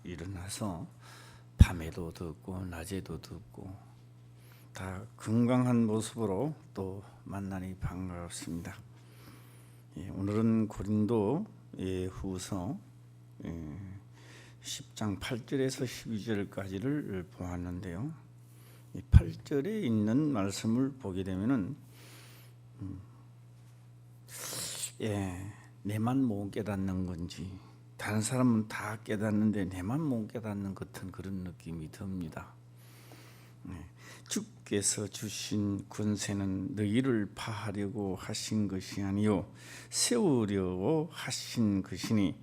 일어나서 밤에도 듣고 낮에도 듣고 다 건강한 모습으로 또 만나니 반갑습니다. 오늘은 고린도 후서 10장 8절에서 12절까지를 보았는데요. 8절에 있는 말씀을 보게 되면은 내만 못 깨닫는 건지 다른 사람은 다 깨닫는데 내만 못 깨닫는 같은 그런 느낌이 듭니다. 주께서 주신 권세는 너희를 파하려고 하신 것이 아니요 세우려고 하신 것이니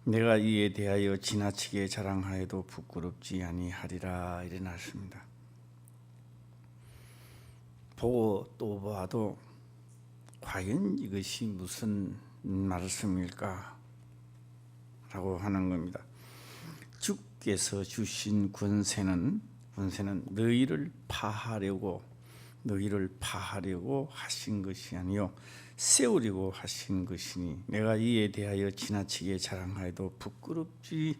내가 이에 대하여 지나치게 자랑하여도 부끄럽지 아니하리라. 이래 놨습니다. 보고 또 봐도 과연 이것이 무슨 말씀일까 라고 하는 겁니다. 주께서 주신 권세는 너희를 파하려고 하신 것이 아니요 세우려고 하신 것이니 내가 이에 대하여 지나치게 자랑하여도 부끄럽지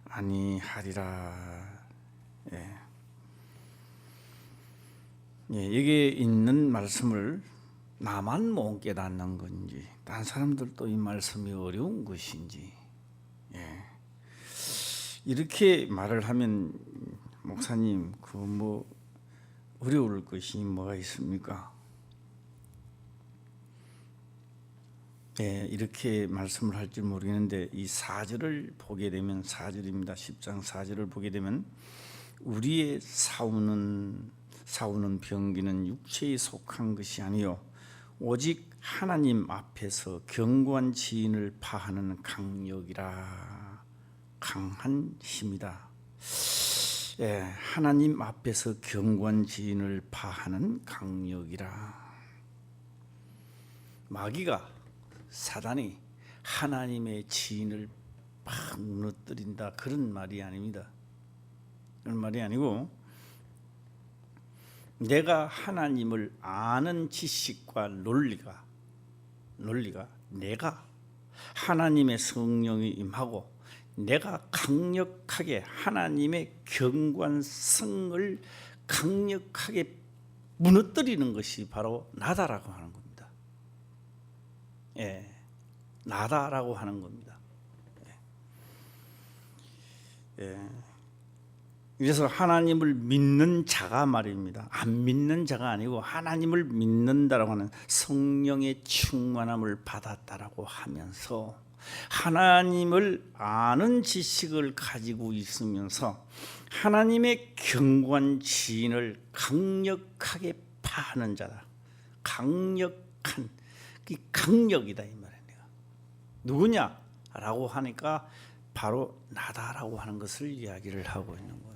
아니하리라. 여기에 있는 말씀을 나만 못 깨닫는 건지 다른 사람들도 이 말씀이 어려운 것인지 이렇게 말을 하면 목사님 어려울 것이 뭐가 있습니까? 이렇게 말씀을 할지 모르겠는데 이 4절을 보게 되면 4절입니다. 10장 4절을 보게 되면 우리의 싸우는 병기는 육체에 속한 것이 아니요 오직 하나님 앞에서 견고한 지인을 파하는 강력이라. 강한 힘이다. 하나님 앞에서 견고한 지인을 파하는 강력이라. 마귀가 사단이 하나님의 지인을 막 무너뜨린다 그런 말이 아닙니다. 그런 말이 아니고 내가 하나님을 아는 지식과 논리가 내가 하나님의 성령이 임하고 내가 강력하게 하나님의 견고성을 강력하게 무너뜨리는 것이 바로 나다라고 하는 겁니다. 나다라고 하는 겁니다. 그래서 하나님을 믿는 자가 말입니다. 안 믿는 자가 아니고 하나님을 믿는다라고 하는 성령의 충만함을 받았다라고 하면서 하나님을 아는 지식을 가지고 있으면서 하나님의 견고한 지인을 강력하게 파하는 자다. 강력한 강력이다 이 말이에요. 누구냐라고 하니까 바로 나다라고 하는 것을 이야기를 하고 있는 겁니다.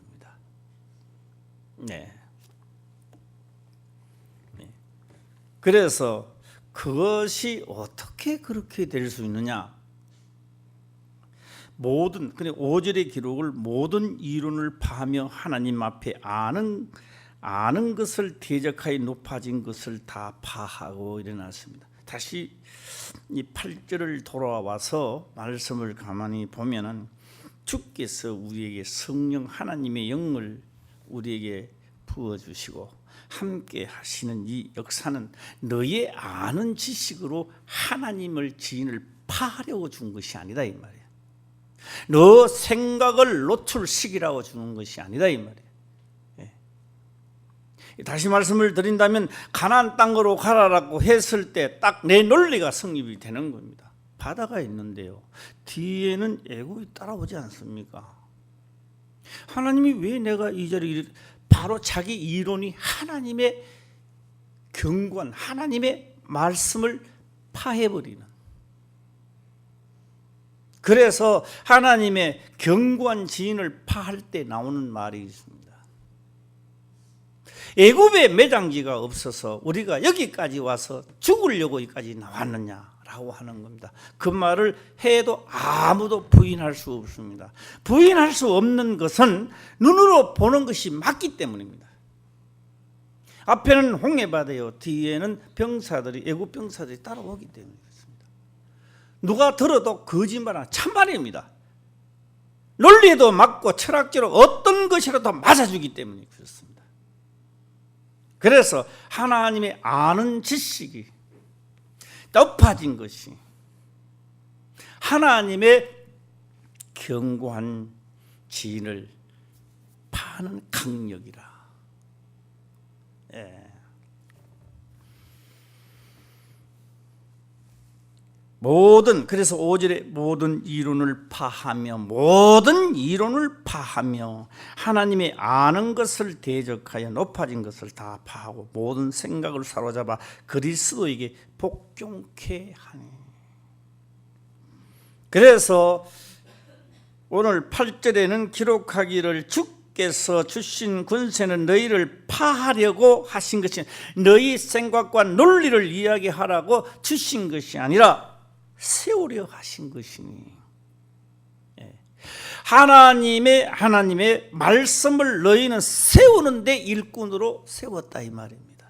그래서 그것이 어떻게 그렇게 될 수 있느냐? 5절의 기록을 모든 이론을 파하며 하나님 앞에 아는 것을 대적하여 높아진 것을 다 파하고 일어났습니다. 다시 이 8절을 돌아와서 말씀을 가만히 보면은 주께서 우리에게 성령 하나님의 영을 우리에게 부어주시고 함께 하시는 이 역사는 너의 아는 지식으로 하나님을 지인을 파하려고 준 것이 아니다 이 말이에요. 너 생각을 노출시키라고 주는 것이 아니다 이 말이에요. 다시 말씀을 드린다면 가나안 땅으로 가라라고 했을 때 딱 내 논리가 성립이 되는 겁니다. 바다가 있는데요 뒤에는 애굽이 따라오지 않습니까? 하나님이 왜 내가 이 자리에 바로 자기 이론이 하나님의 견고한 하나님의 말씀을 파해버리는, 그래서 하나님의 견고한 지인을 파할 때 나오는 말이 있습니다. 애굽에 매장지가 없어서 우리가 여기까지 와서 죽으려고 여기까지 나왔느냐라고 하는 겁니다. 그 말을 해도 아무도 부인할 수 없습니다. 부인할 수 없는 것은 눈으로 보는 것이 맞기 때문입니다. 앞에는 홍해바다요, 뒤에는 병사들이, 애굽 병사들이 따라오기 때문에 그렇습니다. 누가 들어도 거짓말은 참말입니다. 논리에도 맞고 철학적으로 어떤 것이라도 맞아주기 때문에 그렇습니다. 그래서 하나님의 아는 지식이 높아진 것이 하나님의 견고한 지인을 파는 강력이라. 예. 그래서 5절에 모든 이론을 파하며 하나님의 아는 것을 대적하여 높아진 것을 다 파하고 모든 생각을 사로잡아 그리스도에게 복종케 하니. 그래서 오늘 8절에는 기록하기를 주께서 주신 권세는 너희를 파하려고 하신 것이 너희 생각과 논리를 이야기하라고 주신 것이 아니라 세우려 하신 것이니. 하나님의 말씀을 너희는 세우는데 일꾼으로 세웠다 이 말입니다.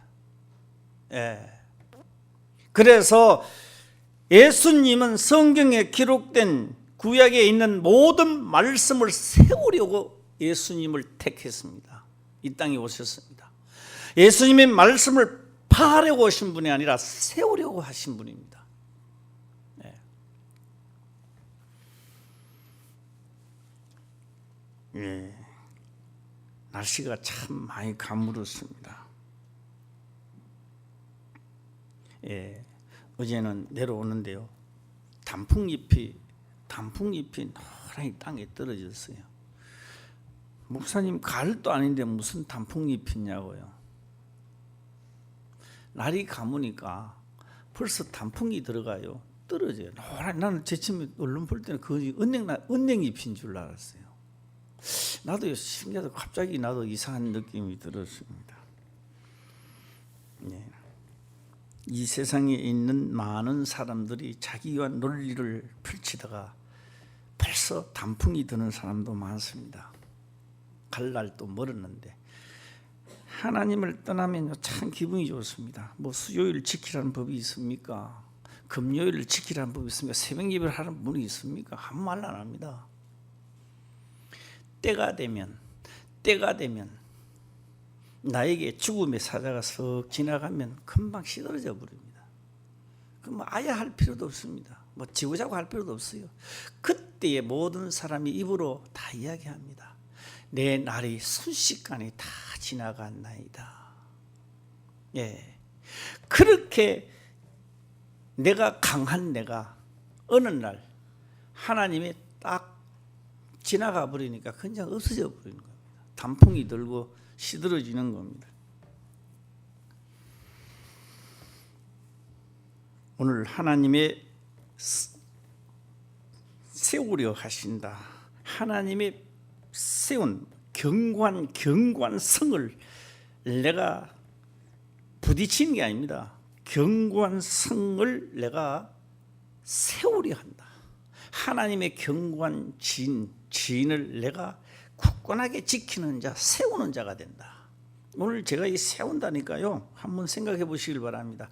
그래서 예수님은 성경에 기록된 구약에 있는 모든 말씀을 세우려고 예수님을 택했습니다. 이 땅에 오셨습니다. 예수님의 말씀을 파하려고 오신 분이 아니라 세우려고 하신 분입니다. 날씨가 참 많이 가물었습니다. 어제는 내려오는데요, 단풍잎이 노란히 땅에 떨어졌어요. 목사님, 가을도 아닌데 무슨 단풍잎이냐고요. 날이 가무니까 벌써 단풍이 들어가요. 떨어져요. 노란. 나는 제침에 얼른 볼 때는 그 은행잎인 줄 알았어요. 나도 신기하다. 갑자기 나도 이상한 느낌이 들었습니다. 이 세상에 있는 많은 사람들이 자기와 논리를 펼치다가 벌써 단풍이 드는 사람도 많습니다. 갈 날도 멀었는데 하나님을 떠나면 참 기분이 좋습니다. 뭐 수요일 지키라는 법이 있습니까? 금요일을 지키라는 법이 있습니까? 새벽 예배를 하는 분이 있습니까? 아무 말 안 합니다. 때가 되면 나에게 죽음의 사자가 썩 지나가면 금방 시들어져 버립니다. 그럼 아예 할 필요도 없습니다. 뭐 지우자고 할 필요도 없어요. 그때의 모든 사람이 입으로 다 이야기합니다. 내 날이 순식간에 다 지나갔나이다. 그렇게 내가 강한 내가 어느 날 하나님이 딱 지나가 버리니까 그냥 없어져 버리는 겁니다. 단풍이 들고 시들어지는 겁니다. 오늘 하나님의 세우려 하신다. 하나님의 세운 견고한 성을 내가 부딪히는 게 아닙니다. 견고한 성을 내가 세우려 한다. 하나님의 견고한 지인을 내가 굳건하게 지키는 자, 세우는 자가 된다. 오늘 제가 이 세운다니까요, 한번 생각해 보시길 바랍니다.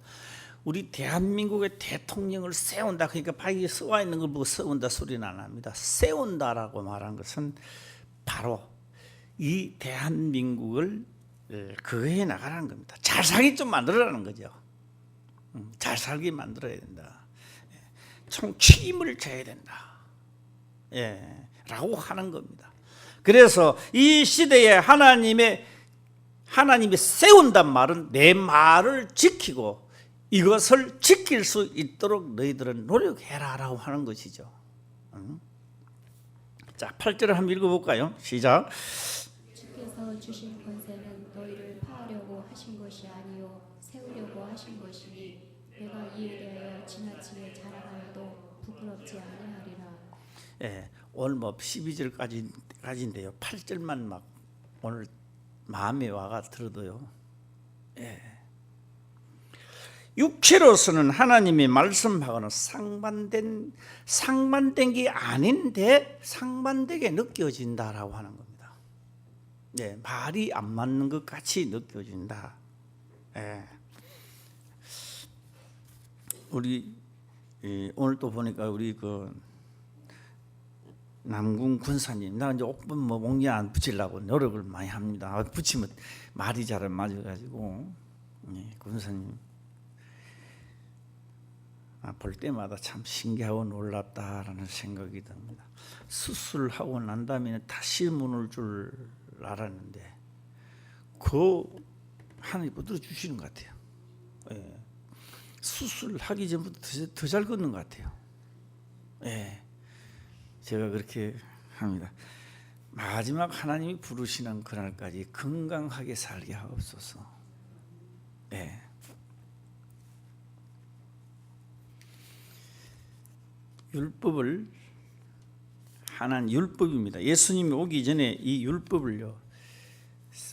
우리 대한민국의 대통령을 세운다, 그러니까 바위에 써와 있는 걸 보고 세운다 소리는 안 합니다. 세운다라고 말한 것은 바로 이 대한민국을 그거에 나가라는 겁니다. 잘 살게 좀 만들어라는 거죠. 잘 살게 만들어야 된다. 총 책임을 져야 된다. 라고 하는 겁니다. 그래서 이 시대에 하나님이 세운단 말은 내 말을 지키고 이것을 지킬 수 있도록 너희들은 노력해라라고 하는 것이죠. 자, 8절을 한번 읽어볼까요? 시작. 주께서 주신 권세는 너희를 파하려고 하신 것이 아니요 세우려고 하신 것이니 내가 이에 대하여 지나치게 자랑하여도 부끄럽지 아니하리라. 오늘 뭐 12절까지인데요. 8절만 막 오늘 마음에 와가 들어도요. 육체로서는 하나님이 말씀하고는 상반된 게 아닌데 상반되게 느껴진다라고 하는 겁니다. 말이 안 맞는 것 같이 느껴진다. 우리 오늘 또 보니까 우리 남궁 군사님, 나 이제 뭐 옥리 안 붙이려고 노력을 많이 합니다. 붙이면 말이 잘 안 맞아가지고. 군사님 볼 때마다 참 신기하고 놀랍다라는 생각이 듭니다. 수술하고 난 다음에 다시 문을 줄 알았는데 그 하나님 붙들어 주시는 것 같아요. 수술하기 전부터 더 잘 걷는 것 같아요. 제가 그렇게 합니다. 마지막 하나님이 부르시는 그날까지 건강하게 살게 하옵소서. 율법을 하나님 율법입니다. 예수님이 오기 전에 이 율법을요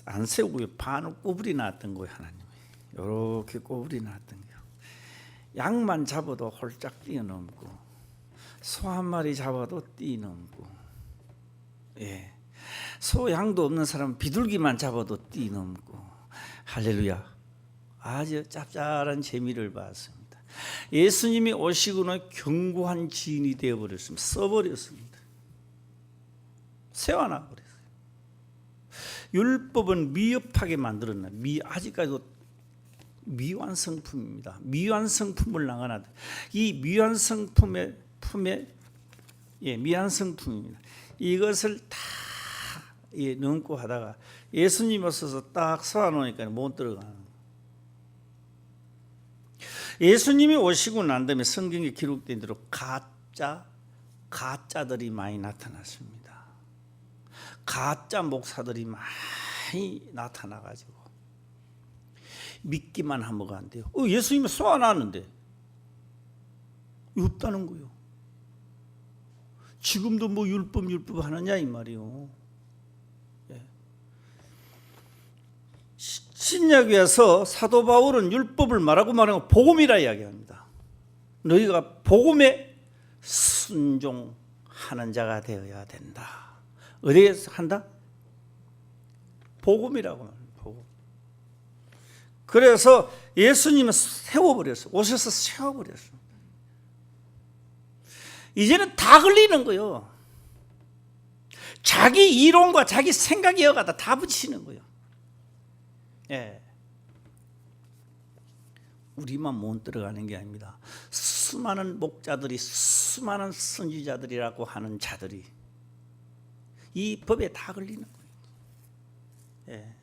안 세우고요 반을 꼬부리 놨던 거예요. 하나님이 이렇게 꼬부리 놨던 거예요. 양만 잡아도 홀짝 뛰어넘고 소 한 마리 잡아도 뛰어넘고 소 양도 없는 사람은 비둘기만 잡아도 뛰어넘고 할렐루야. 아주 짭짤한 재미를 봤습니다. 예수님이 오시고는 견고한 지인이 되어버렸습니다. 써버렸습니다. 세워놔버렸어요. 율법은 미흡하게 만들었나 아직까지도 미완성품입니다. 미완성품을 나가나 이 미완성품입니다. 이것을 다 넘고 하다가 예수님 오셔서 딱 서놓으니까 못 들어가는 거예요. 예수님이 오시고 난 다음에 성경에 기록된 대로 가짜들이 많이 나타났습니다. 가짜 목사들이 많이 나타나가지고 믿기만 하면 안 돼요. 예수님이 쏘아놨는데 없다는 거예요. 지금도 뭐 율법 하느냐 이 말이요. 신약에서 사도 바울은 율법을 말하고 복음이라 이야기합니다. 너희가 복음에 순종하는 자가 되어야 된다. 어디에서 한다? 복음이라고 말합니다. 복음. 그래서 예수님은 세워버렸어요. 오셔서 세워버렸어요. 이제는 다 걸리는 거예요. 자기 이론과 자기 생각이 여가다 다 붙이는 거예요. 우리만 못 들어가는 게 아닙니다. 수많은 목자들이 수많은 선지자들이라고 하는 자들이 이 법에 다 걸리는 거예요.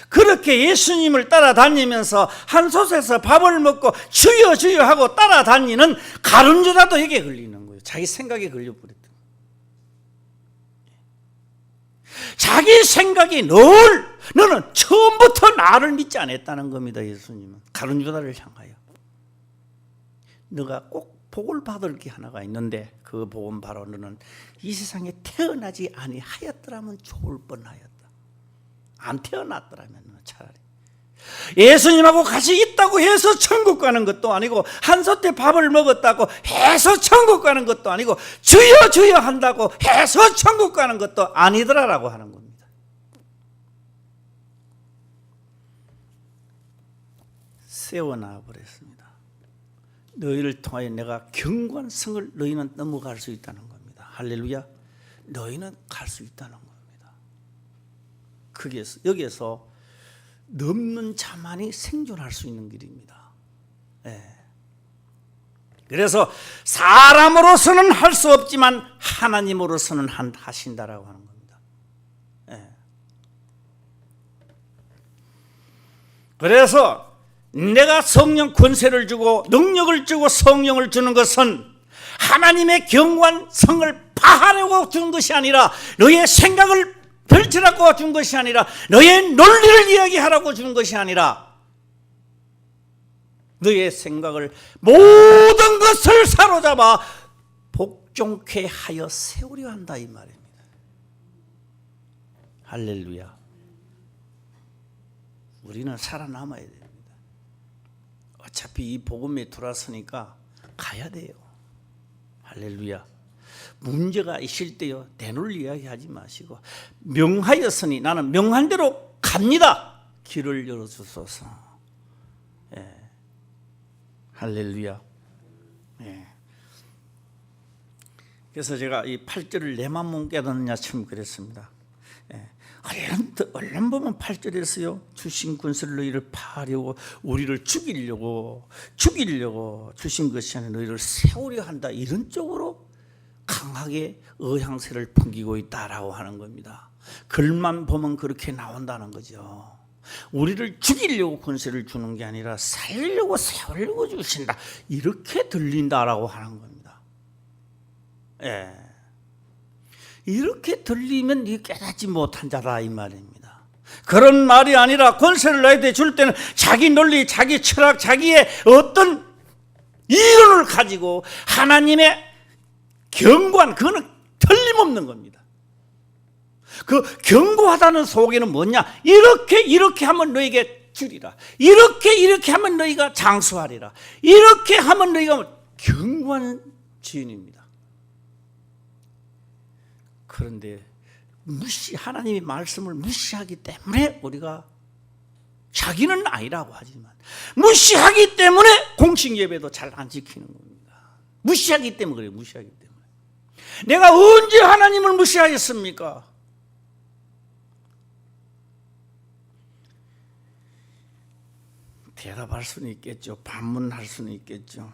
그렇게 예수님을 따라다니면서 한 솥에서 밥을 먹고 주여 주여 하고 따라다니는 가룟유다도 여기에 걸리는 거예요. 자기 생각에 걸려버렸던 거예요. 자기 생각이 너는 처음부터 나를 믿지 않았다는 겁니다. 예수님은 가룟유다를 향하여 너가 꼭 복을 받을 게 하나가 있는데 그 복은 바로 너는 이 세상에 태어나지 아니하였더라면 좋을 뻔하였다. 안 태어났더라면 차라리 예수님하고 같이 있다고 해서 천국 가는 것도 아니고 한솥에 밥을 먹었다고 해서 천국 가는 것도 아니고 주여 주여 한다고 해서 천국 가는 것도 아니더라라고 하는 겁니다. 세워놔 버렸습니다. 너희를 통하여 내가 견고한 성을 너희는 넘어갈 수 있다는 겁니다. 할렐루야. 너희는 갈 수 있다는 겁니다. 여기에서 넘는 자만이 생존할 수 있는 길입니다. 그래서 사람으로서는 할 수 없지만 하나님으로서는 하신다라고 하는 겁니다. 그래서 내가 성령 권세를 주고 능력을 주고 성령을 주는 것은 하나님의 견고한 성을 파하려고 준 것이 아니라 너의 생각을 펼치라고 준 것이 아니라 너의 논리를 이야기하라고 준 것이 아니라 너의 생각을 모든 것을 사로잡아 복종케 하여 세우려 한다 이 말입니다. 할렐루야. 우리는 살아남아야 됩니다. 어차피 이 복음에 들어왔으니까 가야 돼요. 할렐루야. 문제가 있을 때요 대놓을 이야기하지 마시고 명하였으니 나는 명한 대로 갑니다. 길을 열어주소서. 할렐루야. 그래서 제가 이 8절을 내만 못 깨닫느냐 참 그랬습니다. 예. 얼른 보면 8절에서요, 주신 권세를 너희를 파하려고 우리를 죽이려고 주신 것이 아니라 너희를 세우려 한다, 이런 쪽으로 강하게 의향세를 풍기고 있다라고 하는 겁니다. 글만 보면 그렇게 나온다는 거죠. 우리를 죽이려고 권세를 주는 게 아니라 살리려고 세우려고 주신다, 이렇게 들린다라고 하는 겁니다. 예. 이렇게 들리면 이 깨닫지 못한 자다 이 말입니다. 그런 말이 아니라 권세를 너희한테 줄 때는 자기 논리, 자기 철학, 자기의 어떤 이론을 가지고 하나님의 경고한, 그거는 틀림없는 겁니다. 그 경고하다는 속에는 뭐냐? 이렇게 하면 너에게 주리라, 이렇게 하면 너희가 장수하리라, 이렇게 하면 너희가 경고하는 지은입니다. 그런데 하나님의 말씀을 무시하기 때문에 우리가, 자기는 아니라고 하지만 무시하기 때문에 공식 예배도 잘 안 지키는 겁니다. 무시하기 때문에 그래요. 무시하기 때문에. 내가 언제 하나님을 무시하겠습니까? 대답할 수는 있겠죠. 반문할 수는 있겠죠.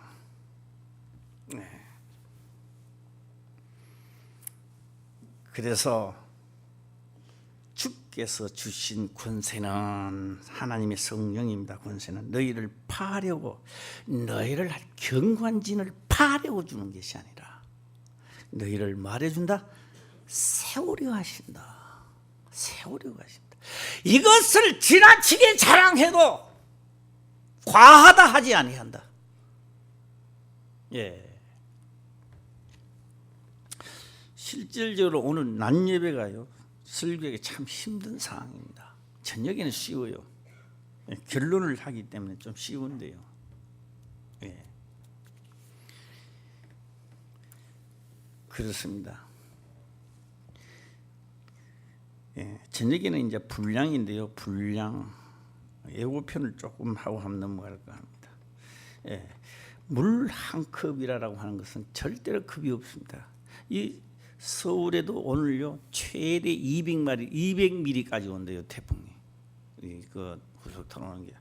네. 그래서 주께서 주신 권세는 하나님의 성령입니다. 권세는 너희를 파하려고, 너희를 경고한 진을 파하려고 주는 것이 아니라 너희를 말해준다, 세우려 하신다. 세우려 하신다. 이것을 지나치게 자랑해도 과하다 하지 아니한다. 예. 실질적으로 오늘 낮 예배가요, 설교하기 참 힘든 상황입니다. 저녁에는 쉬워요. 결론을 하기 때문에 좀 쉬운데요. 예. 그렇습니다. 예. 저녁에는 이제 분량인데요. 분량 예고편을 조금 하고 한번 넘어갈까 합니다. 예. 물 한 컵이라고 하는 것은 절대로 컵이 없습니다. 이 서울에도 오늘요 최대 200mm까지 온대요, 태풍이. 그 후속탄 오는 게.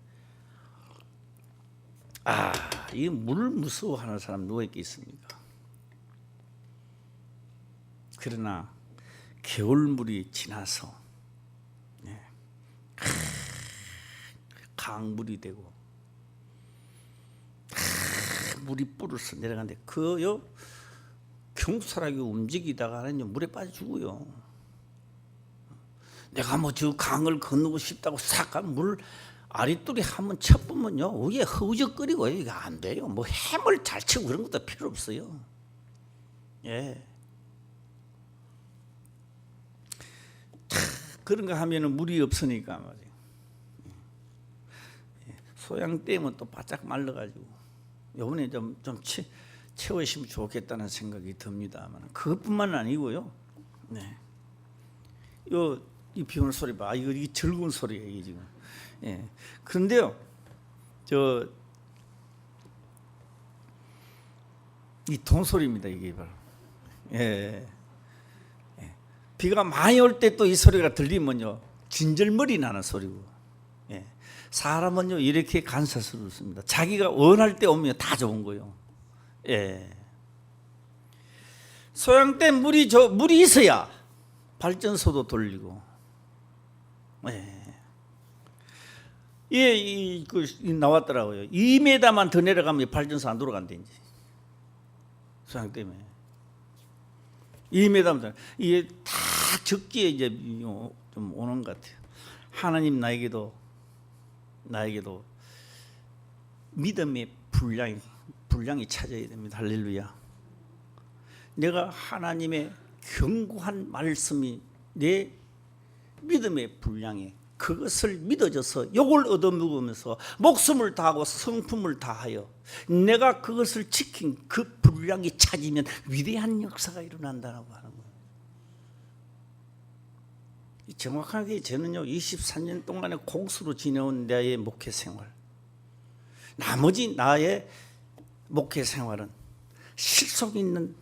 이 물 무서워하는 사람 누가 있겠습니까? 그러나 겨울물이 지나서 강물이 되고 물이 뿌려서 내려가는데, 그요 경사락이 움직이다가는 물에 빠져 죽어요. 내가 뭐 저 강을 건너고 싶다고 싹 가면 물 아리뚜리 한번 쳐보면요, 위에 허우적거리고 이게 안 돼요. 뭐 햄을 잘 치고 그런 것도 필요 없어요. 예. 그런가 하면은 물이 없으니까 말이에요. 소양댐은 또 바짝 말라가지고 요번에 좀 채우시면 좋겠다는 생각이 듭니다만, 그것뿐만 아니고요. 네. 이 비 오는 소리 봐. 이 즐거운 소리예요, 이게 지금. 예. 그런데요, 이 돈 소리입니다, 이게 바로. 예. 예. 비가 많이 올 때 또 이 소리가 들리면요, 진절머리 나는 소리고. 예. 사람은요 이렇게 간사스럽습니다. 자기가 원할 때 오면 다 좋은 거요. 예. 소양댐 물이 있어야 발전소도 돌리고. 예. 나왔더라고요. 2m만 더 내려가면 발전소 안 돌아간대 이제. 소양댐에 2m만 더. 이게 다 적기에 이제 좀 오는 것 같아요. 하나님 나에게도 믿음의 분량이 찾아야 됩니다. 할렐루야. 내가 하나님의 견고한 말씀이 내 믿음의 분량에, 그것을 믿어져서 이걸 얻어먹으면서 목숨을 다하고 성품을 다하여 내가 그것을 지킨 그 분량이 찾으면 위대한 역사가 일어난다고 하는 거예요. 정확하게 저는요 24년 동안의 공수로 지내온 나의 목회 생활, 나머지 나의 목회 생활은 실속 있는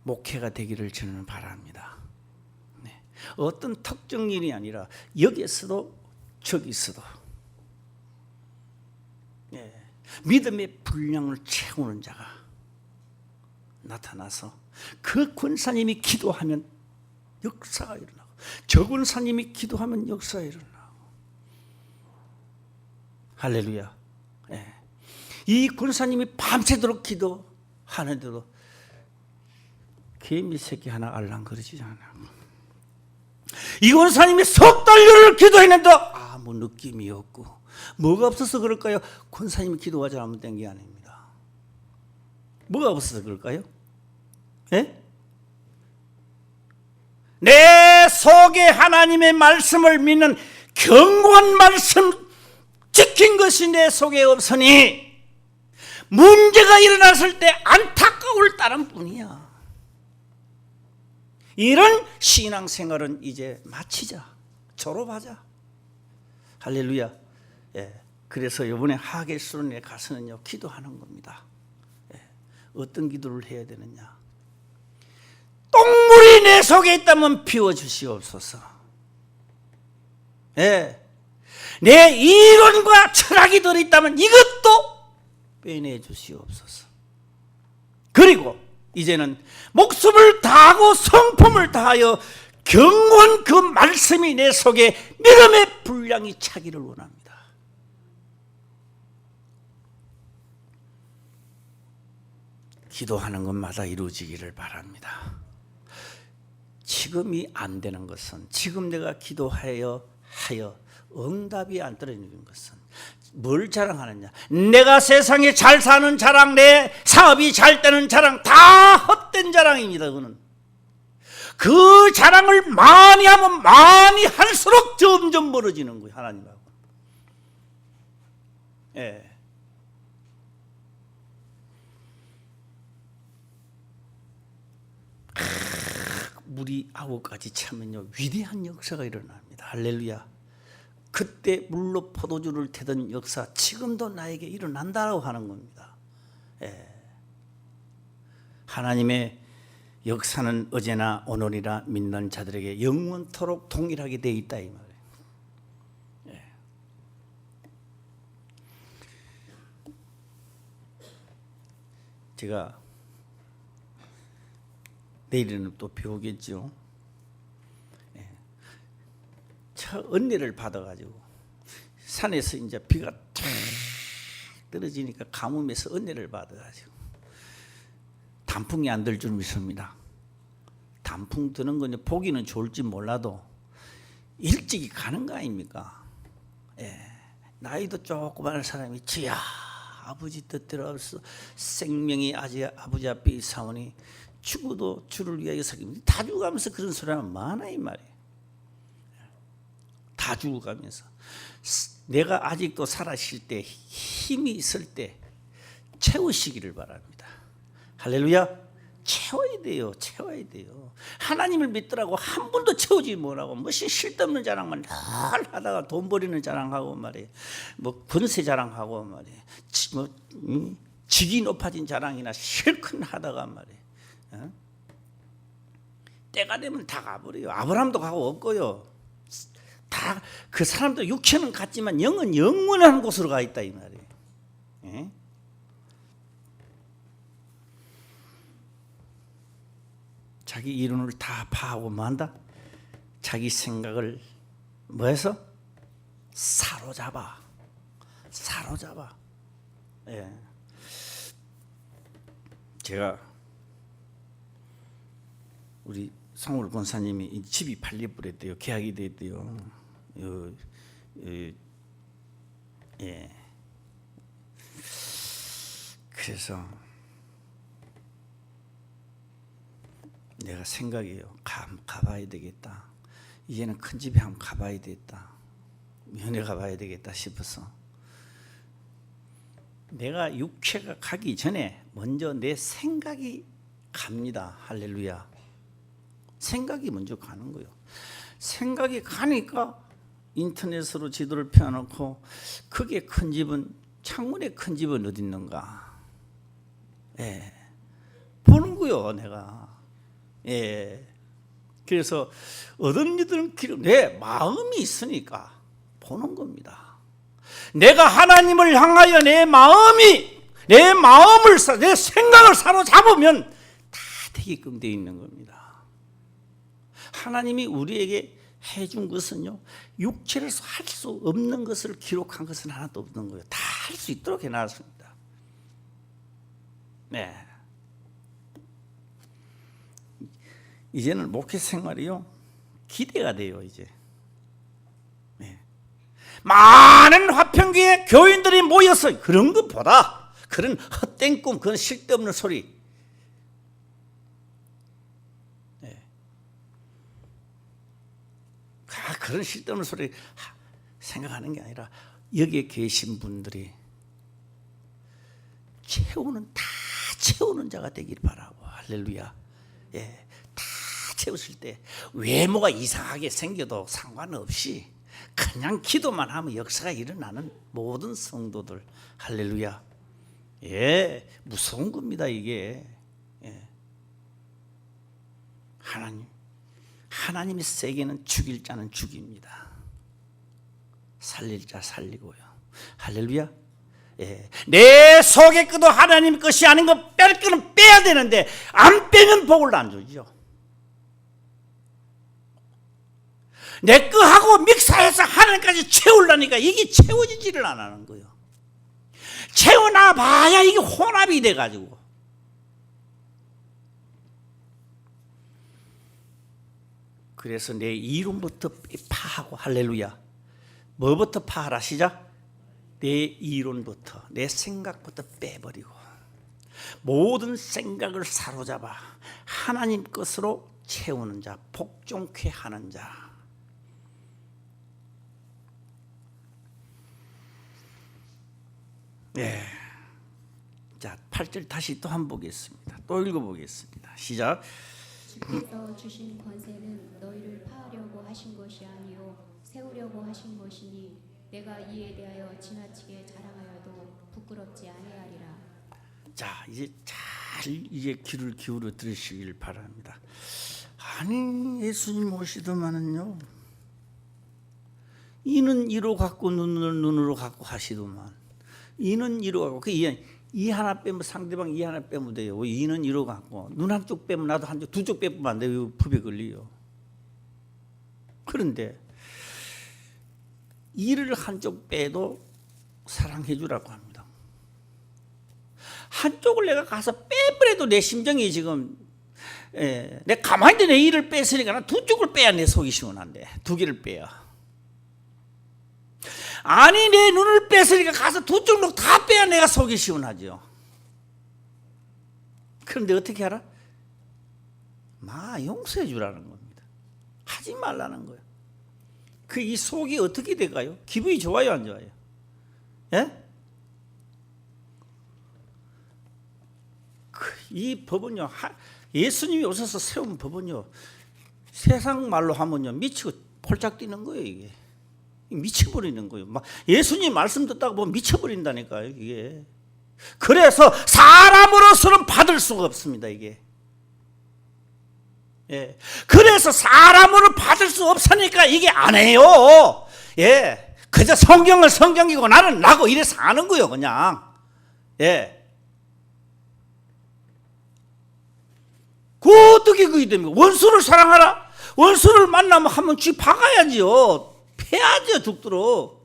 목회가 되기를 저는 바랍니다. 네. 어떤 특정 일이 아니라 여기서도 저기서도 믿음의 분량을 채우는 자가 나타나서 그 권사님이 기도하면 역사가 일어나고 저 권사님이 기도하면 역사가 일어나고 할렐루야. 이 권사님이 밤새도록 기도하는데도 개미 새끼 하나 알랑거리지 않아. 이 권사님이 석 달을 기도했는데 아무 느낌이 없고 뭐가 없어서 그럴까요? 권사님이 기도가 잘못된 게 아닙니다. 뭐가 없어서 그럴까요? 내 속에 하나님의 말씀을 믿는 견고한 말씀 지킨 것이 내 속에 없으니 문제가 일어났을 때 안타까울 따름 뿐이야. 이런 신앙생활은 이제 마치자. 졸업하자. 할렐루야. 그래서 이번에 하계수론에 가서는요 기도하는 겁니다. 어떤 기도를 해야 되느냐? 똥물이 내 속에 있다면 비워주시옵소서. 내 이론과 철학이 들어있다면 이것도 빼내 주시옵소서. 그리고 이제는 목숨을 다하고 성품을 다하여 경고한 그 말씀이 내 속에 믿음의 분량이 차기를 원합니다. 기도하는 것마다 이루어지기를 바랍니다. 지금이 안 되는 것은 지금 내가 기도하여 응답이 안 떨어지는 것은 뭘 자랑하느냐? 내가 세상에 잘 사는 자랑, 내 사업이 잘 되는 자랑 다 헛된 자랑입니다. 그거는 그 자랑을 많이 하면 많이 할수록 점점 멀어지는 거예요. 하나님하고. 물이 9가지 차면요 위대한 역사가 일어납니다. 할렐루야. 그때 물로 포도주를 태던 역사 지금도 나에게 일어난다고 하는 겁니다. 하나님의 역사는 어제나 오늘이라 믿는 자들에게 영원토록 동일하게 되어 있다 이 말이에요. 제가 내일은 또 배우겠죠. 저 은혜를 받아가지고 산에서 이제 비가 탁 떨어지니까 가뭄에서 은혜를 받아가지고 단풍이 안 들 줄 믿습니다. 단풍 드는 건 보기는 좋을지 몰라도 일찍이 가는 거 아닙니까? 나이도 조그마한 사람이 주야 아버지 뜻대로 없어 생명이 아버지 앞에 있사오니 죽어도 주를 위하여 살기. 다 죽어가면서 그런 소리 하면 많아 이 말이에요. 다 죽어가면서 내가 아직도 살아있을 때 힘이 있을 때 채우시기를 바랍니다. 할렐루야. 채워야 돼요. 채워야 돼요. 하나님을 믿더라고 한 번도 채우지 못하고 무슨 쓸데없는 자랑만 늘 하다가 돈 버리는 자랑하고 말이에요. 뭐 권세 자랑하고 말이에요. 직이 높아진 자랑이나 실컷 하다가 말이에요. 때가 되면 다 가버려요. 아브라함도 가고 없고요. 다 그 사람도 육체는 같지만 영은 영원한 곳으로 가 있다 이 말이에요. 자기 이론을 다 파하고 뭐한다? 자기 생각을 뭐해서? 사로잡아. 제가 우리 성울 권사님이 집이 팔려버렸대요. 계약이 됐대요. 그래서 내가 생각해요. 가봐야 되겠다. 이제는 큰 집에 한번 가봐야 되겠다. 면회 가봐야 되겠다 싶어서 내가 육체가 가기 전에 먼저 내 생각이 갑니다. 할렐루야. 생각이 먼저 가는 거예요. 생각이 가니까 인터넷으로 지도를 펴놓고 크게 큰 집은 창문에 큰 집은 어디 있는가 보는 거요. 내가 예. 그래서 얻은 기록, 내 마음이 있으니까 보는 겁니다. 내가 하나님을 향하여 내 마음을 내 생각을 사로잡으면 다 되게끔 되어 있는 겁니다. 하나님이 우리에게 해준 것은요, 육체로서 할 수 없는 것을 기록한 것은 하나도 없는 거예요. 다 할 수 있도록 해놨습니다. 네. 이제는 목회 생활이요, 기대가 돼요. 이제 네. 많은 화평교회 교인들이 모여서 그런 것보다, 그런 헛된 꿈, 그런 쓸데없는 소리, 네. 그런 쓸데없는 소리 생각하는 게 아니라 여기에 계신 분들이 다 채우는 자가 되길 바라고. 할렐루야. 예. 채웠을 때 외모가 이상하게 생겨도 상관없이 그냥 기도만 하면 역사가 일어나는 모든 성도들. 할렐루야. 예, 무서운 겁니다 이게. 예. 하나님의 세계는 죽일 자는 죽입니다. 살릴 자 살리고요. 할렐루야. 예. 내 속에 것도 하나님 것이 아닌 거 뺄 거는 빼야 되는데 안 빼면 복을 안 주죠. 내 거하고 믹사해서 하나님까지 채우려니까 이게 채워지지를 안 하는 거예요. 채워놔 봐야 이게 혼합이 돼가지고. 그래서 내 이론부터 파하고. 할렐루야. 뭐부터 파하라 시작? 내 이론부터, 내 생각부터 빼버리고 모든 생각을 사로잡아 하나님 것으로 채우는 자, 복종케 하는 자. 네. 자, 8절 다시 또 한번 보겠습니다. 또 읽어보겠습니다. 시작. 주께서 주신 권세는 너희를 파하려고 하신 것이 아니요 세우려고 하신 것이니 내가 이에 대하여 지나치게 자랑하여도 부끄럽지 아니하리라. 자, 이제 잘 이제 귀를 기울여 들으시길 바랍니다. 아니, 예수님 오시더만은요, 이는 이로 갖고 눈으로 갖고 하시더만. 이는 이로 갖고, 이 하나 빼면 상대방 이 하나 빼면 돼요. 이는 이로 갖고 눈 한쪽 빼면 나도 한쪽, 두 쪽 빼면 안 돼요. 법에 걸려요. 그런데 이를 한쪽 빼도 사랑해 주라고 합니다. 한쪽을 내가 가서 빼버려도 내 심정이 지금, 내 가만히 있는 내 이를 뺐으니까 난 두 쪽을 빼야 내 속이 시원한데, 두 개를 빼야. 아니, 내 눈을 뺐으니까 가서 두 쪽을 다 빼야 내가 속이 시원하죠. 그런데 어떻게 알아? 용서해 주라는 겁니다. 하지 말라는 거예요. 이 속이 어떻게 될까요? 기분이 좋아요, 안 좋아요? 예? 이 법은요, 예수님이 오셔서 세운 법은요, 세상 말로 하면요, 미치고 폴짝 뛰는 거예요, 이게. 미쳐버리는 거예요. 예수님 말씀 듣다가 보면 미쳐버린다니까요, 이게. 그래서 사람으로서는 받을 수가 없습니다, 이게. 예. 그래서 사람으로 받을 수 없으니까 이게 안 해요. 예. 그저 성경은 성경이고 나는 나고 이래서 아는 거예요, 그냥. 예. 어떻게 그게 됩니까? 원수를 사랑하라? 원수를 만나면 한번 쥐 박아야지요. 패야죠, 죽도록.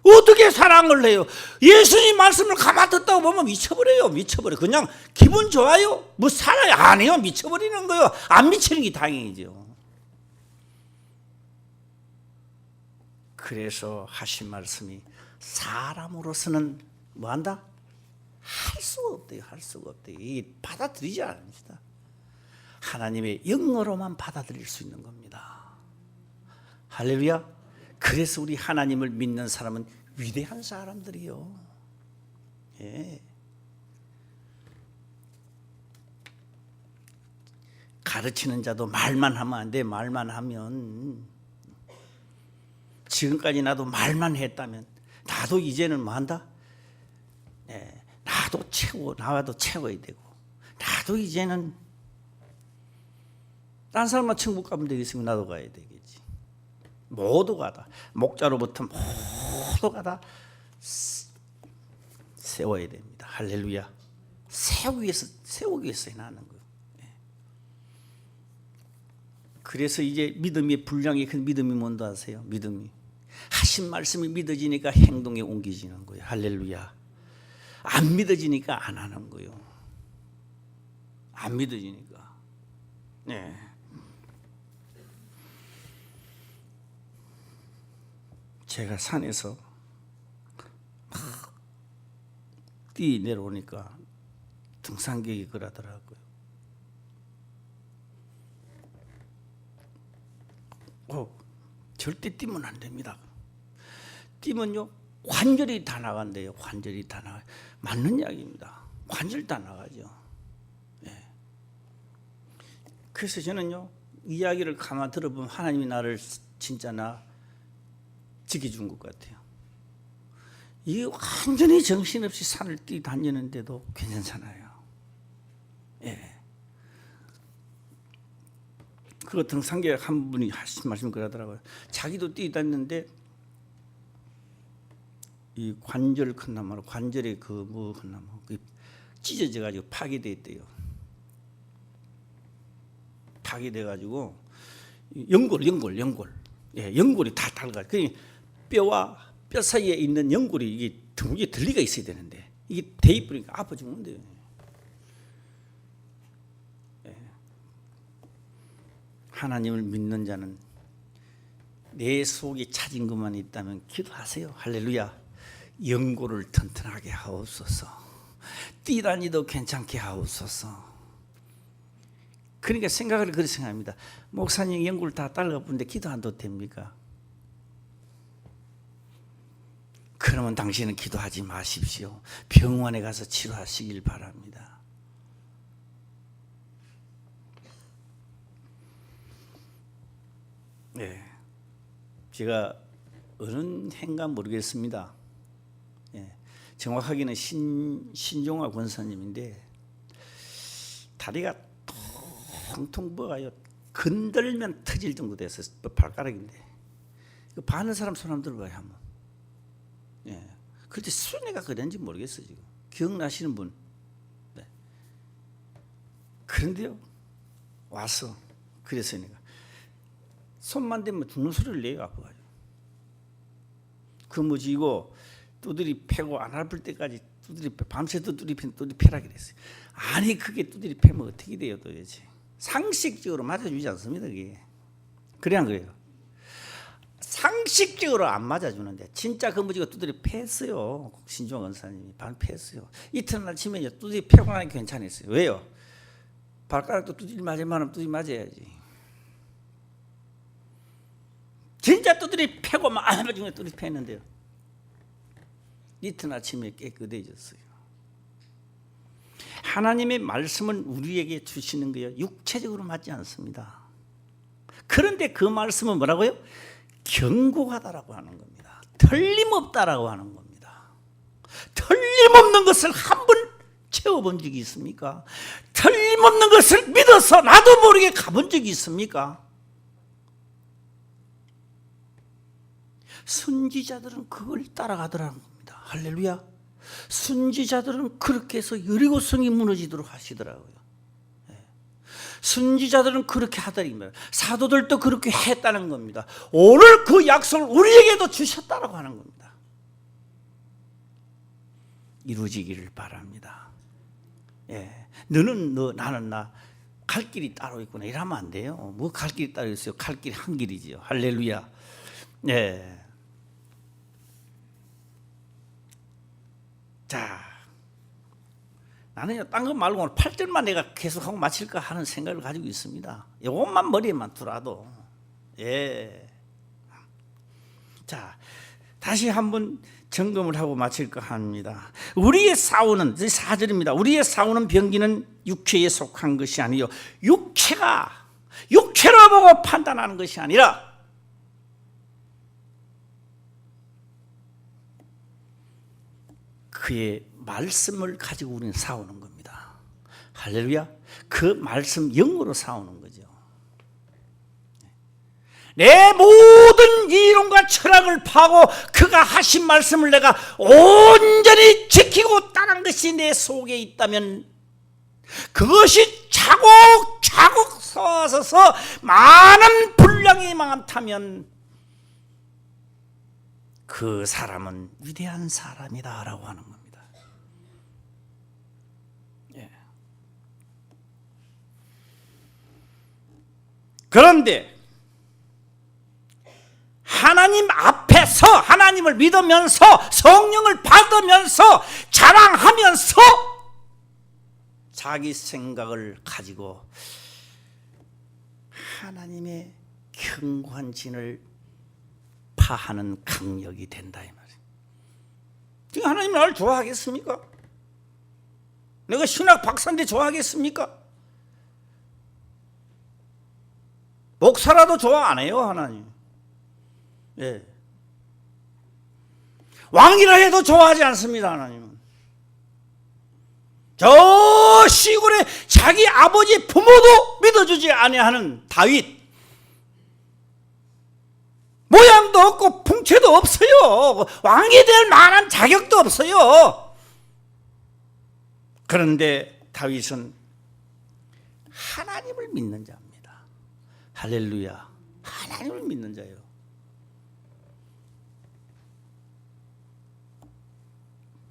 어떻게 사랑을 해요? 예수님 말씀을 가만 듣다가 보면 미쳐버려요. 미쳐버려. 그냥 기분 좋아요? 뭐 살아요? 아니요. 미쳐버리는 거예요. 안 미치는 게 다행이죠. 그래서 하신 말씀이 사람으로서는 뭐한다? 할 수가 없대요. 할 수가 없대요. 이게 받아들이지 않습니다. 하나님의 영어로만 받아들일 수 있는 겁니다. 할렐루야. 그래서 우리 하나님을 믿는 사람은 위대한 사람들이요. 예. 가르치는 자도 말만 하면 안 돼. 말만 하면. 지금까지 나도 말만 했다면 나도 이제는 뭐 한다? 나도 나와도 채워야 되고, 나도 이제는 딴 사람만 천국 가면 되겠으면 나도 가야 되겠지. 모두가 다 목자로부터 모두가 다 세워야 됩니다. 할렐루야. 세우기 위해서 해나는 거예요. 그래서 이제 믿음의 분량이 큰 믿음이 뭔지 아세요? 믿음이 하신 말씀이 믿어지니까 행동에 옮겨지는 거예요. 할렐루야. 안 믿어지니까 안 하는 거예요. 안 믿어지니까. 네. 제가 산에서 막 뛰 내려오니까 등산객이 그러더라고요. 절대 뛰면 안 됩니다. 뛰면요 관절이 다 나간대요. 관절이 다 나가. 맞는 이야기입니다. 관절 다 나가죠. 네. 그래서 저는요 이야기를 가만 들어보면 하나님이 나를 진짜 나 지켜준 것 같아요. 이게 완전히 정신없이 산을 뛰다니는데도 괜찮잖아요. 예. 그 등산객 한 분이 하신 말씀 그러더라고요. 자기도 뛰다녔는데 이 관절 큰 나무, 관절에 그 뭐 큰 나무 찢어져 가지고 파괴돼 있대요. 파괴돼 가지고 연골, 예, 연골이 다 달가. 그러니 뼈와 뼈 사이에 있는 연골이 이게 둥게 들리가 있어야 되는데 이게 대입부니까 아파 죽는데요. 예. 하나님을 믿는 자는 내 속에 차진 것만 있다면 기도하세요. 할렐루야. 연골을 튼튼하게 하옵소서. 뛰다니도 괜찮게 하옵소서. 그러니까 생각을 그렇게 생각합니다. 목사님 연골 다 달라붙는데 기도 안 해도 됩니까? 그러면 당신은 기도하지 마십시오. 병원에 가서 치료하시길 바랍니다. 네, 제가 어느 해인가 모르겠습니다. 예, 정확하게는 신종화 권사님인데 다리가 통통 부어요. 건들면 터질 정도 됐어요. 발가락인데 바는 사람 손 한번 들어봐요 한번. 예, 그때 순애가 그랬는지 모르겠어요. 지금 기억나시는 분? 네. 그런데요 와서 그래서 내가 손만 대면 죽는 소리를 내요. 아파가지고 그 뭐지 이거 두드리 패고 안 아플 때까지 두드리 밤새 두드리 패라 그랬어요. 아니 그게 두드리 패면 어떻게 돼요 도대체? 상식적으로 맞아주지 않습니다. 그게 그래 안 그래요? 상식적으로 안 맞아주는데 진짜 그 무지가 두드리 패했어요. 신종 원사님이 반 패했어요. 이튿날 치면 두드리 패고 나니 괜찮았어요. 왜요? 발가락도 두드리 맞을만하면 두드리 맞아야지. 진짜 두드리 패고 막 안 맞으면 두드리 패했는데요. 이튿날 치면 깨끗해졌어요. 하나님의 말씀은 우리에게 주시는 거예요. 육체적으로 맞지 않습니다. 그런데 그 말씀은 뭐라고요? 견고하다라고 하는 겁니다. 틀림없다라고 하는 겁니다. 틀림없는 것을 한 번 채워본 적이 있습니까? 틀림없는 것을 믿어서 나도 모르게 가본 적이 있습니까? 선지자들은 그걸 따라가더라는 겁니다. 할렐루야. 선지자들은 그렇게 해서 여리고성이 무너지도록 하시더라고요. 선지자들은 그렇게 하더랍니다. 사도들도 그렇게 했다는 겁니다. 오늘 그 약속을 우리에게도 주셨다고 하는 겁니다. 이루어지기를 바랍니다. 예, 너는 너 나는 나 갈 길이 따로 있구나 이러면 안 돼요. 뭐 갈 길이 따로 있어요. 갈 길이 한 길이지요. 할렐루야. 예. 자, 나는요 딴 거 말고 오늘 8절만 내가 계속하고 마칠까 하는 생각을 가지고 있습니다. 이것만 머리에만 두라도. 예. 자, 다시 한번 점검을 하고 마칠까 합니다. 우리의 싸우는 4절입니다. 우리의 싸우는 병기는 육체에 속한 것이 아니요 육체로 보고 판단하는 것이 아니라 그의 말씀을 가지고 우리는 싸우는 겁니다. 할렐루야. 그 말씀 영으로 싸우는 거죠. 내 모든 이론과 철학을 파고 그가 하신 말씀을 내가 온전히 지키고 따른 것이 내 속에 있다면, 그것이 차곡차곡 쌓아서 많은 분량이 많다면 그 사람은 위대한 사람이다라고 하는 겁니다. 예. 그런데 하나님 앞에서 하나님을 믿으면서 성령을 받으면서 자랑하면서 자기 생각을 가지고 하나님의 경관진을 파하는 강력이 된다 이 말이에요. 지금 하나님 나를 좋아하겠습니까? 내가 신학 박사인데 좋아하겠습니까? 목사라도 좋아 안 해요 하나님. 예. 왕이라 해도 좋아하지 않습니다 하나님은. 저 시골에 자기 아버지 부모도 믿어주지 아니하는 다윗, 모양도 없고 풍채도 없어요. 왕이 될 만한 자격도 없어요. 그런데 다윗은 하나님을 믿는 자입니다. 할렐루야. 하나님을 믿는 자예요.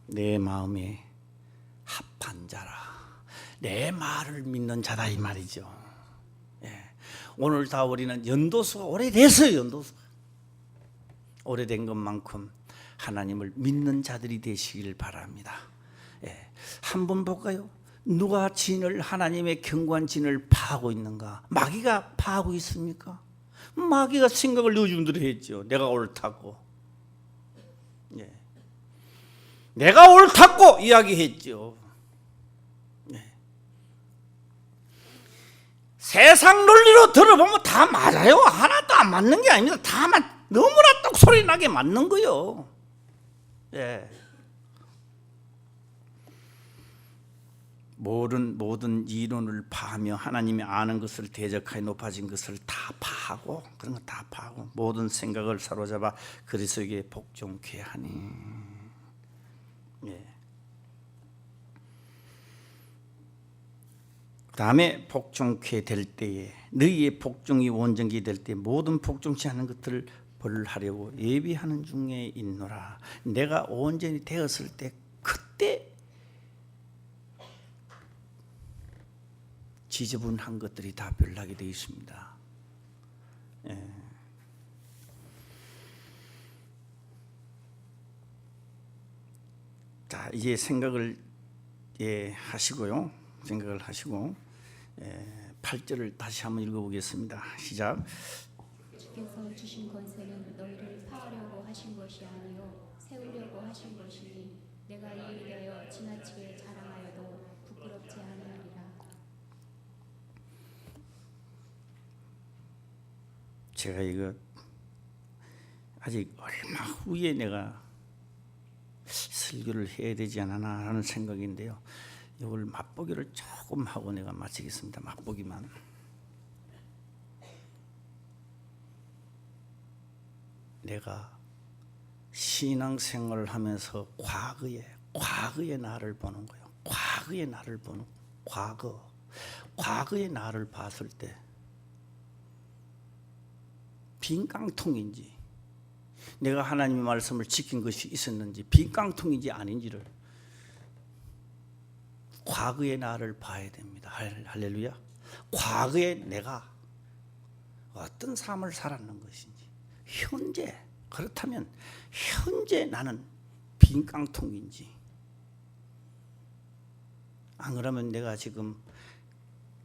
내 마음에 합한 자라, 내 말을 믿는 자다 이 말이죠. 예. 오늘 다 우리는 연도수가 오래됐어요. 연도수가 오래된 것만큼 하나님을 믿는 자들이 되시길 바랍니다. 예. 한번 볼까요? 누가 진을, 하나님의 경관진을 파하고 있는가? 마귀가 파하고 있습니까? 마귀가 생각을 넣어준 대로 했죠. 내가 옳다고. 예. 내가 옳다고 이야기했죠. 네. 세상 논리로 들어보면 다 맞아요. 하나도 안 맞는 게 아닙니다. 다 너무나 똑소리 나게 맞는 거요. 예. 모든 이론을 파하며 하나님이 아는 것을 대적하여 높아진 것을 다 파하고, 그런 거 다 파하고 모든 생각을 사로잡아 그리스도에게 복종케 하니. 예. 다음에 복종케 될 때에, 너희의 복종이 온전히 될 때 모든 복종치 않은 것들을 벌하려고 예비하는 중에 있노라. 내가 온전히 되었을 때 그때 지저분한 것들이 다 변하게 되어 있습니다. 예. 자, 이제 생각을 하시고요. 생각을 하시고 8절을 다시 한번 읽어보겠습니다. 시작. 주께서 주신 권세는 너희를 파하려고 하신 것이 아니요 세우려고 하신 것이니 내가 이에 대하여 지나치게 자랑하여도 부끄럽지 아니하리라. 제가 이거 아직 얼마 후에 내가 설교를 해야 되지 않나 하는 생각인데요. 이걸 맛보기를 조금 하고 내가 마치겠습니다. 맛보기만. 내가 신앙생활을 하면서 과거의 나를 보는 거예요. 과거의 나를 보는, 과거의 나를 봤을 때 빈 깡통인지, 내가 하나님의 말씀을 지킨 것이 있었는지, 빈 깡통인지 아닌지를 과거의 나를 봐야 됩니다. 할렐루야. 과거에 내가 어떤 삶을 살았는 것인지, 현재, 그렇다면 현재 나는 빈 깡통인지, 안 그러면 내가 지금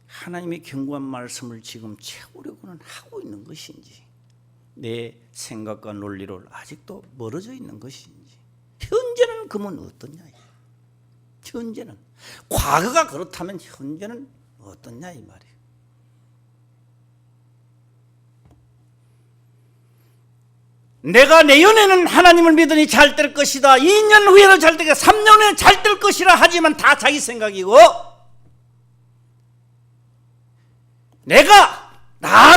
하나님의 견고한 말씀을 지금 채우려고는 하고 있는 것인지, 내 생각과 논리로 아직도 멀어져 있는 것인지, 현재는 그러면 어떠냐? 현재는, 과거가 그렇다면 현재는 어떠냐 이 말이에요. 내가 내년에는 하나님을 믿으니 잘 될 것이다, 2년 후에는 잘 되겠다, 3년 후에는 잘 될 것이라 하지만 다 자기 생각이고, 내가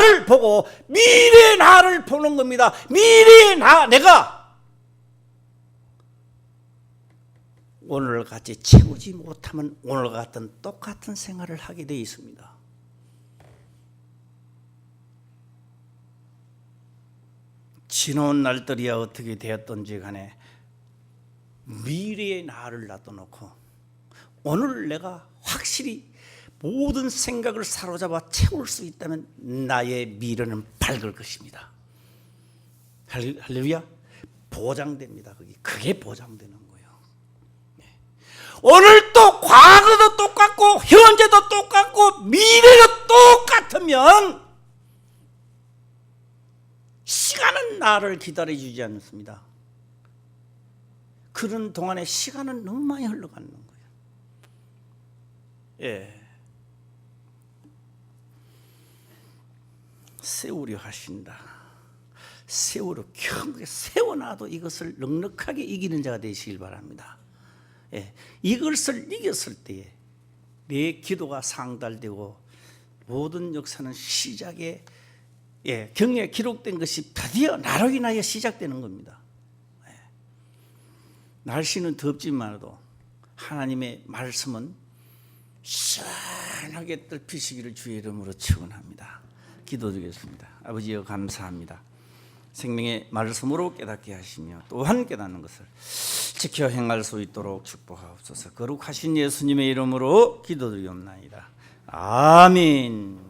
나를 보고 미래의 나를 보는 겁니다. 미래의 내가 오늘같이 채우지 못하면 오늘과 같은 똑같은 생활을 하게 되어 있습니다. 지나온 날들이야 어떻게 되었던지 간에 미래의 나를 놔둬놓고 오늘 내가 확실히 모든 생각을 사로잡아 채울 수 있다면 나의 미래는 밝을 것입니다. 할렐루야. 보장됩니다. 그게 보장되는 거예요. 오늘도 과거도 똑같고 현재도 똑같고 미래도 똑같으면 시간은 나를 기다려주지 않습니다. 그런 동안에 시간은 너무 많이 흘러가는 거예요. 예. 세우려 하신다. 경하게 세워놔도 이것을 넉넉하게 이기는 자가 되시길 바랍니다. 예. 이것을 이겼을 때에 내 기도가 상달되고 모든 역사는 시작에 경례에 기록된 것이 드디어 나로 인하여 시작되는 겁니다. 날씨는 덥지만도 하나님의 말씀은 시원하게 떨피시기를 주의 이름으로 축원합니다. 기도드리겠습니다. 아버지여 감사합니다. 생명의 말씀으로 깨닫게 하시며 또한 깨닫는 것을 지켜 행할 수 있도록 축복하옵소서. 거룩하신 예수님의 이름으로 기도드리옵나이다. 아멘.